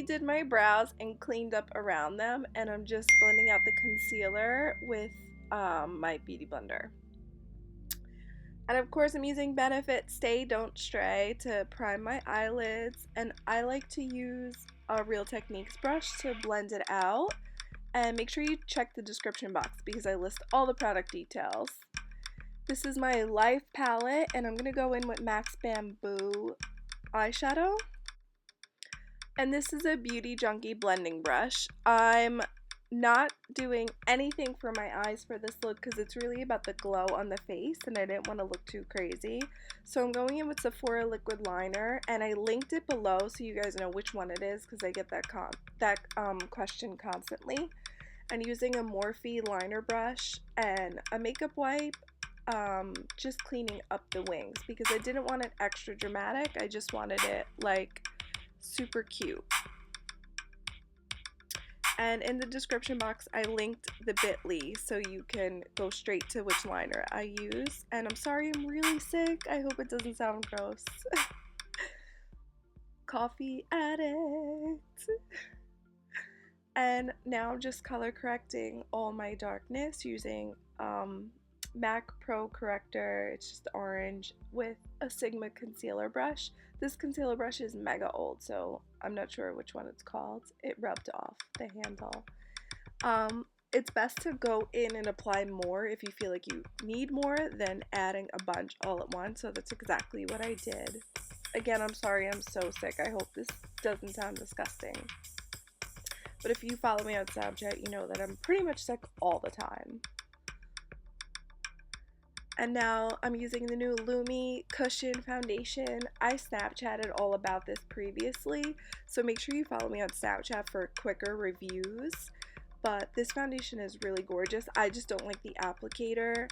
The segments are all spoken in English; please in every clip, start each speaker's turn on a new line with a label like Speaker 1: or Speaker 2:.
Speaker 1: redid my brows and cleaned up around them, and I'm just blending out the concealer with my beauty blender. And of course I'm using Benefit Stay Don't Stray to prime my eyelids, and I like to use a Real Techniques brush to blend it out. And make sure you check the description box because I list all the product details. This is my Life palette, and I'm going to go in with Max Bamboo eyeshadow. And this is a Beauty Junkie blending brush. I'm not doing anything for my eyes for this look because it's really about the glow on the face, and I didn't want to look too crazy. So I'm going in with Sephora liquid liner, and I linked it below so you guys know which one it is because I get that question constantly. And using a Morphe liner brush and a makeup wipe, just cleaning up the wings because I didn't want it extra dramatic. I just wanted it like super cute. And in the description box I linked the bit.ly so you can go straight to which liner I use. And I'm sorry I'm really sick. I hope it doesn't sound gross. Coffee addict. And now I'm just color correcting all my darkness using MAC Pro Corrector. It's just orange with a Sigma concealer brush. This concealer brush is mega old, so I'm not sure which one it's called. It rubbed off the handle. It's best to go in and apply more if you feel like you need more than adding a bunch all at once, so that's exactly what I did. Again, I'm sorry I'm so sick. I hope this doesn't sound disgusting. But if you follow me on Snapchat, you know that I'm pretty much sick all the time. And now I'm using the new Lumi Cushion Foundation. I Snapchatted all about this previously, so make sure you follow me on Snapchat for quicker reviews. But this foundation is really gorgeous. I just don't like the applicator.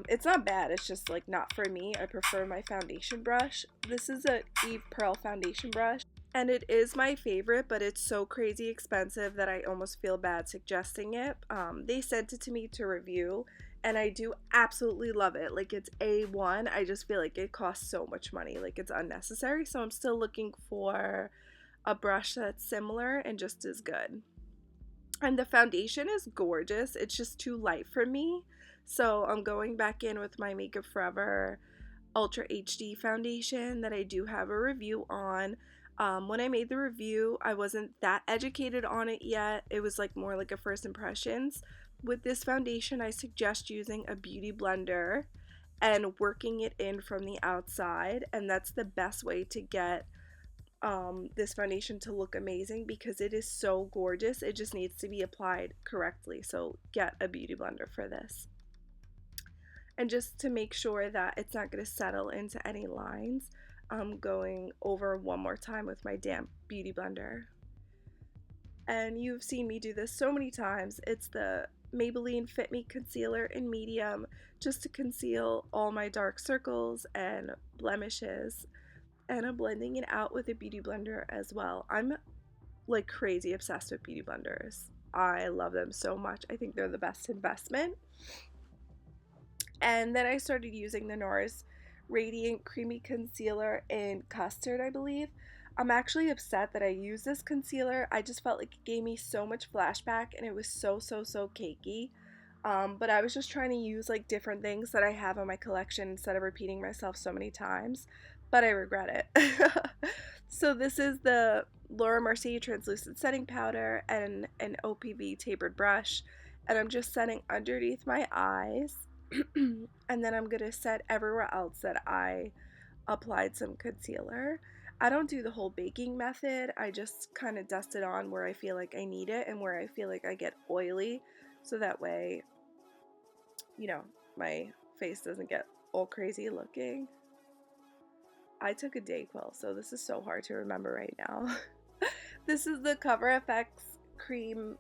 Speaker 1: It's not bad, it's just like not for me. I prefer my foundation brush. This is a Eve Pearl foundation brush. And it is my favorite, but it's so crazy expensive that I almost feel bad suggesting it. They sent it to me to review, and I do absolutely love it. Like, it's A1. I just feel like it costs so much money. Like, it's unnecessary. So I'm still looking for a brush that's similar and just as good. And the foundation is gorgeous. It's just too light for me. So I'm going back in with my Makeup Forever Ultra HD foundation that I do have a review on. When I made the review, I wasn't that educated on it yet. It was like more like a first impressions. With this foundation, I suggest using a beauty blender and working it in from the outside, and that's the best way to get this foundation to look amazing because it is so gorgeous. It just needs to be applied correctly, so get a beauty blender for this. And just to make sure that it's not going to settle into any lines, I'm going over one more time with my damp beauty blender. And you've seen me do this so many times. It's the Maybelline Fit Me Concealer in medium, just to conceal all my dark circles and blemishes. And I'm blending it out with a beauty blender as well. I'm like crazy obsessed with beauty blenders. I love them so much. I think they're the best investment. And then I started using the NARS Radiant Creamy Concealer in Custard, I believe. I'm actually upset that I used this concealer. I just felt like it gave me so much flashback and it was so cakey. But I was just trying to use like different things that I have in my collection instead of repeating myself so many times. But I regret it. So this is the Laura Mercier Translucent Setting Powder and an OPV tapered brush. And I'm just setting underneath my eyes. And then I'm going to set everywhere else that I applied some concealer. I don't do the whole baking method. I just kind of dust it on where I feel like I need it and where I feel like I get oily. So that way, you know, my face doesn't get all crazy looking. I took a Dayquil, so this is so hard to remember right now. This is the Cover FX Cream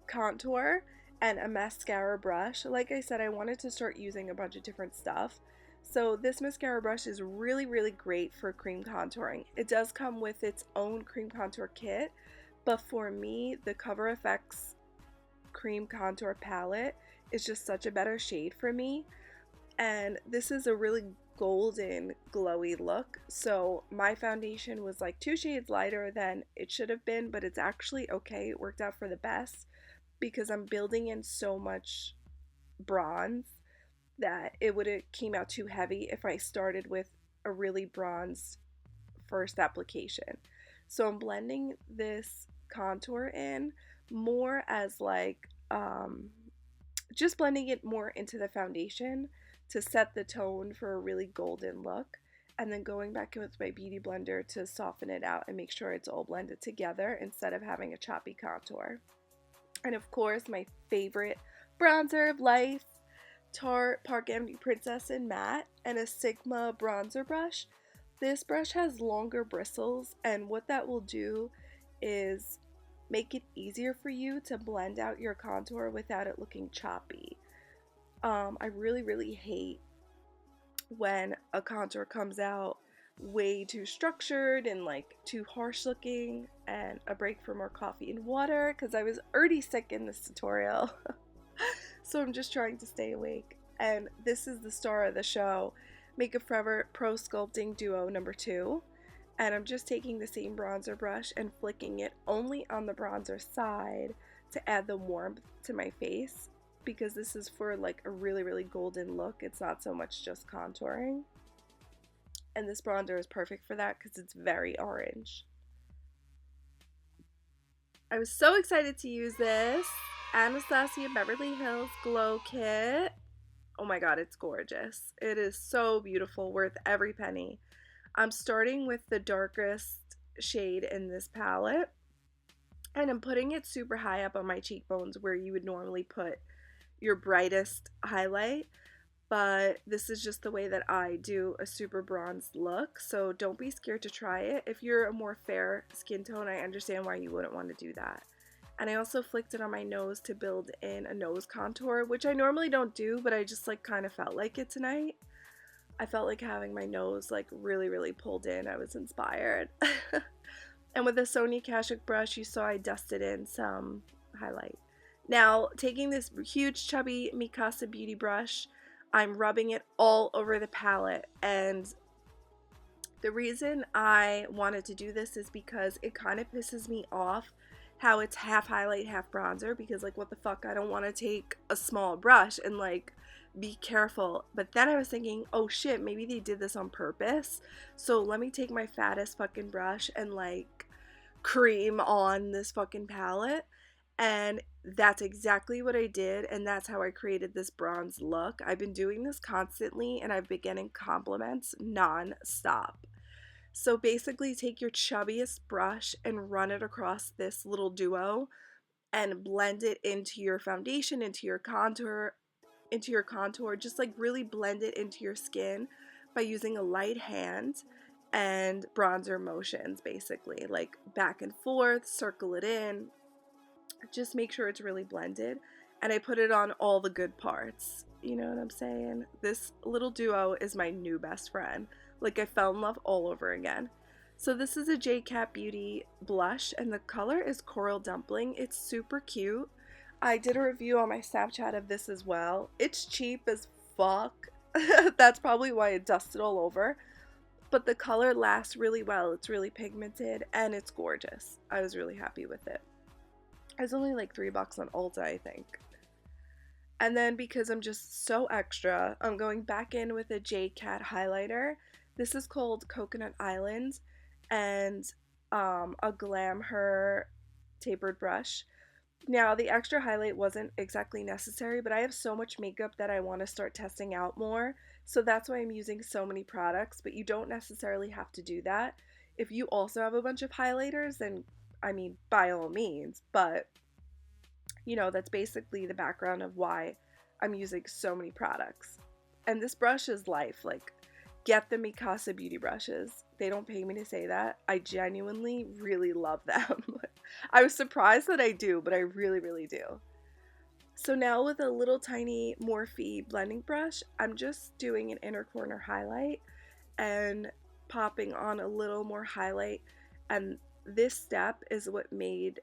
Speaker 1: Contour and a mascara brush. Like I said, I wanted to start using a bunch of different stuff. So this mascara brush is really great for cream contouring. It does come with its own cream contour kit, but for me, the Cover FX Cream Contour palette is just such a better shade for me. And this is a really golden glowy look. So my foundation was like 2 shades lighter than it should have been, but it's actually okay. It worked out for the best because I'm building in so much bronze that it would have came out too heavy if I started with a really bronzed first application. So I'm blending this contour in more as like just blending it more into the foundation to set the tone for a really golden look, and then going back in with my beauty blender to soften it out and make sure it's all blended together instead of having a choppy contour. And of course, my favorite bronzer of life, Tarte Park Avenue Princess in Matte, and a Sigma bronzer brush. This brush has longer bristles, and what that will do is make it easier for you to blend out your contour without it looking choppy. I really hate when a contour comes out way too structured and like too harsh looking. And a break for more coffee and water because I was already sick in this tutorial. So I'm just trying to stay awake. And this is the star of the show, Makeup Forever Pro Sculpting Duo number 2. And I'm just taking the same bronzer brush and flicking it only on the bronzer side to add the warmth to my face, because this is for like a really golden look. It's not so much just contouring. And this bronzer is perfect for that because it's very orange. I was so excited to use this Anastasia Beverly Hills Glow Kit. Oh my god, it's gorgeous. It is so beautiful, worth every penny. I'm starting with the darkest shade in this palette, and I'm putting it super high up on my cheekbones where you would normally put your brightest highlight, but this is just the way that I do a super bronzed look, so don't be scared to try it. If you're a more fair skin tone, I understand why you wouldn't want to do that. And I also flicked it on my nose to build in a nose contour, which I normally don't do, but I just like kind of felt like it tonight. I felt like having my nose like really pulled in. I was inspired. And with a Sonia Kashuk brush, you saw I dusted in some highlight. Now, taking this huge chubby Mikasa beauty brush, I'm rubbing it all over the palette. And the reason I wanted to do this is because it kind of pisses me off how it's half highlight, half bronzer, because like what the fuck, I don't want to take a small brush and like be careful. But then I was thinking, oh shit, maybe they did this on purpose. So let me take my fattest fucking brush and like cream on this fucking palette. And that's exactly what I did, and that's how I created this bronze look. I've been doing this constantly, and I've been getting compliments non-stop. So basically take your chubbiest brush and run it across this little duo and blend it into your foundation, into your contour, just like really blend it into your skin by using a light hand and bronzer motions, basically like back and forth, circle it in, just make sure it's really blended. And I put it on all the good parts, you know what I'm saying? This little duo is my new best friend. Like, I fell in love all over again. So this is a J Cat Beauty blush, and the color is Coral Dumpling. It's super cute. I did a review on my Snapchat of this as well. It's cheap as fuck. That's probably why it dusted all over. But the color lasts really well. It's really pigmented, and it's gorgeous. I was really happy with it. It was only like $3 on Ulta, I think. And then because I'm just so extra, I'm going back in with a J Cat highlighter. This is called Coconut Island, and a Glam Her tapered brush. Now, the extra highlight wasn't exactly necessary, but I have so much makeup that I want to start testing out more. So that's why I'm using so many products, but you don't necessarily have to do that. If you also have a bunch of highlighters, then, I mean, by all means, but you know, that's basically the background of why I'm using so many products. And this brush is life. Like, get the Mikasa beauty brushes. They don't pay me to say that. I genuinely really love them. I was surprised that I do, but I really do. So now with a little tiny Morphe blending brush, I'm just doing an inner corner highlight and popping on a little more highlight. And this step is what made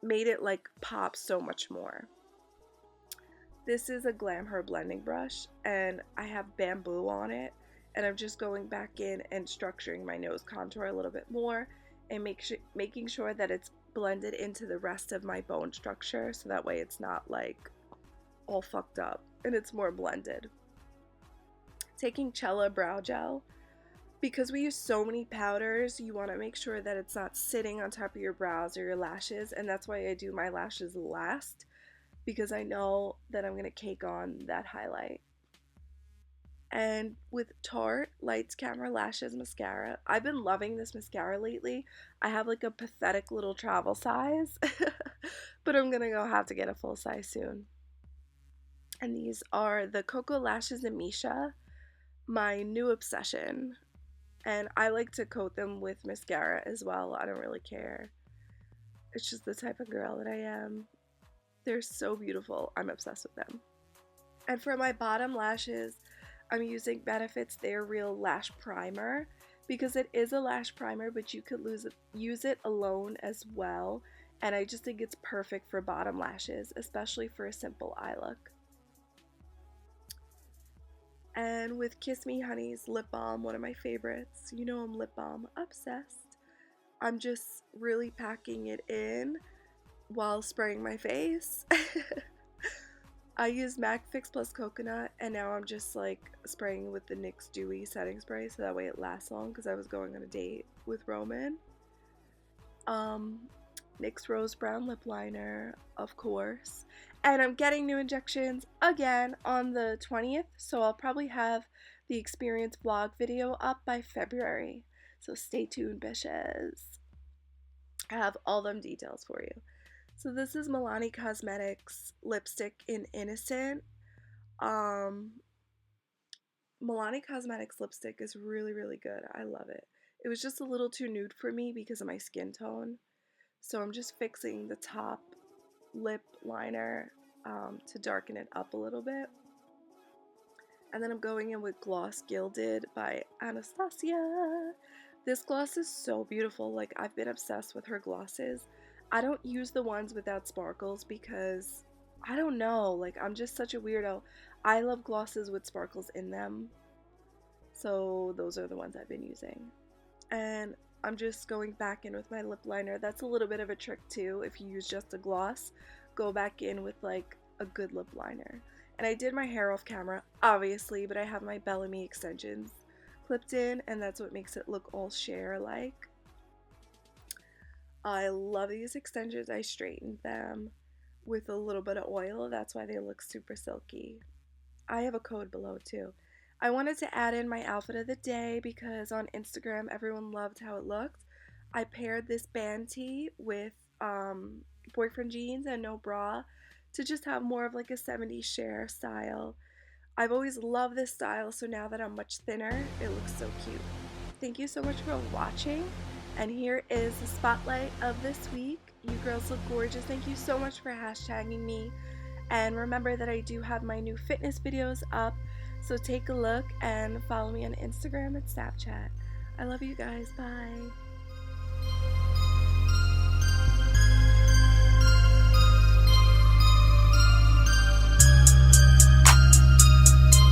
Speaker 1: it like pop so much more. This is a Glam Her blending brush, and I have bamboo on it, and I'm just going back in and structuring my nose contour a little bit more and making sure that it's blended into the rest of my bone structure, so that way it's not like all fucked up and it's more blended. Taking Cella brow gel. Because we use so many powders, you want to make sure that it's not sitting on top of your brows or your lashes, and that's why I do my lashes last, because I know that I'm going to cake on that highlight. And with Tarte Lights Camera Lashes Mascara, I've been loving this mascara lately. I have like a pathetic little travel size, but I'm going to have to get a full size soon. And these are the Cocoa Lashes and Misha, my new obsession. And I like to coat them with mascara as well. I don't really care. It's just the type of girl that I am. They're so beautiful. I'm obsessed with them. And for my bottom lashes, I'm using Benefit's They're Real Lash Primer, because it is a lash primer, but you could use it alone as well. And I just think it's perfect for bottom lashes, especially for a simple eye look. And with Kiss Me Honey's lip balm, one of my favorites. You know I'm lip balm obsessed. I'm just really packing it in while spraying my face. I use MAC Fix Plus Coconut, and now I'm just like spraying with the NYX Dewy setting spray so that way it lasts long, because I was going on a date with Roman. NYX Rose Brown Lip Liner, of course. And I'm getting new injections again on the 20th, so I'll probably have the experience vlog video up by February. So stay tuned, bitches. I have all them details for you. So this is Milani Cosmetics lipstick in Innocent. Milani Cosmetics lipstick is really, really good. I love it. It was just a little too nude for me because of my skin tone. So I'm just fixing the top lip liner to darken it up a little bit. And then I'm going in with Gloss Gilded by Anastasia. This gloss is so beautiful. Like, I've been obsessed with her glosses. I don't use the ones without sparkles because, I don't know, like, I'm just such a weirdo. I love glosses with sparkles in them. So those are the ones I've been using. And I'm just going back in with my lip liner. That's a little bit of a trick too. If you use just a gloss, go back in with like a good lip liner. And I did my hair off camera, obviously, but I have my Bellamy extensions clipped in, and that's what makes it look all Cher-like. I love these extensions. I straightened them with a little bit of oil. That's why they look super silky. I have a code below too. I wanted to add in my outfit of the day because on Instagram everyone loved how it looked. I paired this band tee with boyfriend jeans and no bra to just have more of like a 70s Cher style. I've always loved this style, so now that I'm much thinner, it looks so cute. Thank you so much for watching, and here is the spotlight of this week. You girls look gorgeous. Thank you so much for hashtagging me, and remember that I do have my new fitness videos up, so take a look and follow me on Instagram and Snapchat. I love you guys. Bye.